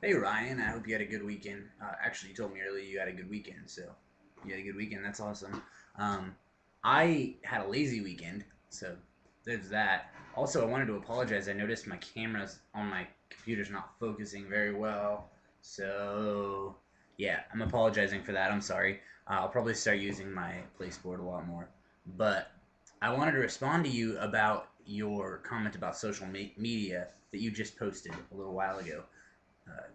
Hey Ryan, I hope you had a good weekend. Actually, you told me earlier you had a good weekend, so you had a good weekend. That's awesome. Um, I had a lazy weekend, so there's that. Also, I wanted to apologize. I noticed my cameras on my computer's not focusing very well, so yeah, I'm apologizing for that. I'm sorry. I'll probably start using my placeboard a lot more. But I wanted to respond to you about your comment about social media that you just posted a little while ago. Uh,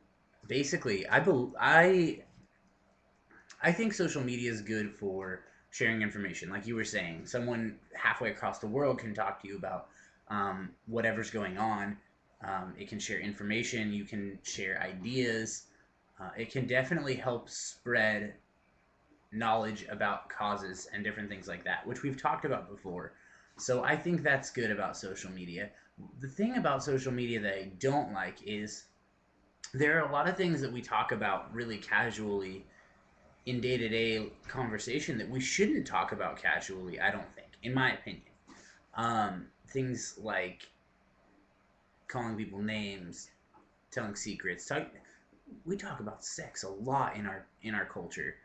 Basically, I think social media is good for sharing information. Like you were saying, someone halfway across the world can talk to you about whatever's going on. It can share information. You can share ideas. It can definitely help spread knowledge about causes and different things like that, which we've talked about before. So I think that's good about social media. The thing about social media that I don't like is there are a lot of things that we talk about really casually in day to day conversation that we shouldn't talk about casually, I don't think, in my opinion. Things like calling people names, telling secrets. We talk about sex a lot in our culture.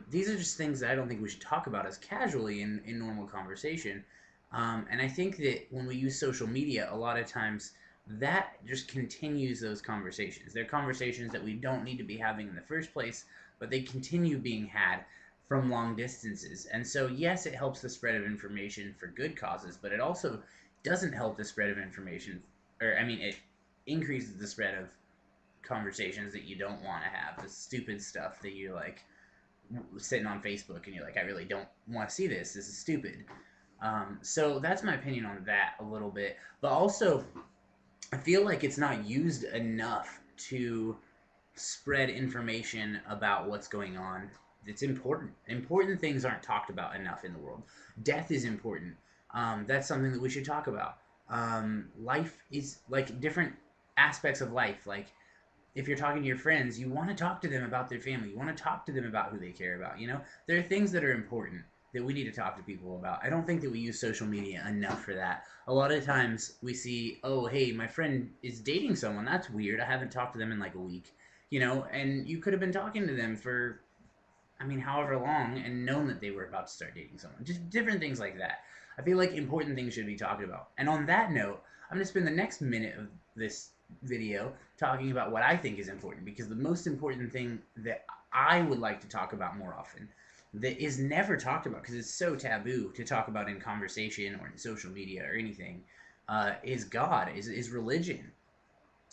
These are just things that I don't think we should talk about as casually in normal conversation. And I think that when we use social media, a lot of times that just continues those conversations. They're conversations that we don't need to be having in the first place, but they continue being had from long distances. And so, yes, it helps the spread of information for good causes, but it also doesn't help the spread of information, or I mean, it increases the spread of conversations that you don't want to have, the stupid stuff that you like sitting on Facebook and you're like, I really don't want to see this. This is stupid. So that's my opinion on that a little bit. But also, I feel like it's not used enough to spread information about what's going on. It's important. Important things aren't talked about enough in the world. Death is important. That's something that we should talk about. Life is like different aspects of life. Like if you're talking to your friends, you want to talk to them about their family. You want to talk to them about who they care about. You know, there are things that are important that we need to talk to people about. I don't think that we use social media enough for that. A lot of times we see, oh, hey, my friend is dating someone. That's weird. I haven't talked to them in like a week. You know, and you could have been talking to them for, I mean, however long and known that they were about to start dating someone. Just different things like that. I feel like important things should be talked about. And on that note, I'm going to spend the next minute of this video talking about what I think is important because the most important thing that I would like to talk about more often that is never talked about because it's so taboo to talk about in conversation or in social media or anything is God, is religion.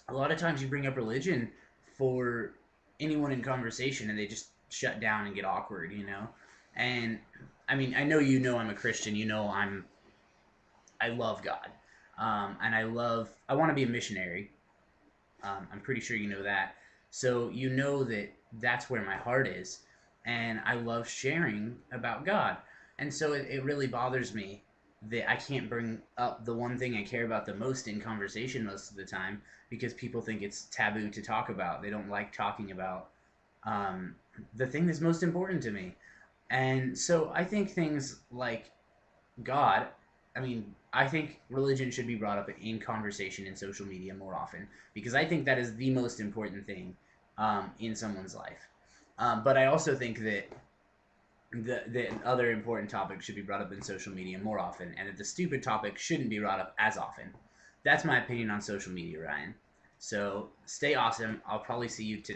A lot of times you bring up religion for anyone in conversation and they just shut down and get awkward, you know? And I mean, I know you know I'm a Christian, you know I love God. And I want to be a missionary. I'm pretty sure you know that. So you know that that's where my heart is. And I love sharing about God. And so it really bothers me that I can't bring up the one thing I care about the most in conversation most of the time because people think it's taboo to talk about. They don't like talking about um, the thing that's most important to me. And so I think things like God, I mean, I think religion should be brought up in conversation in social media more often because I think that is the most important thing in someone's life. But I also think that the other important topics should be brought up in social media more often, and that the stupid topics shouldn't be brought up as often. That's my opinion on social media, Ryan. So stay awesome. I'll probably see you today.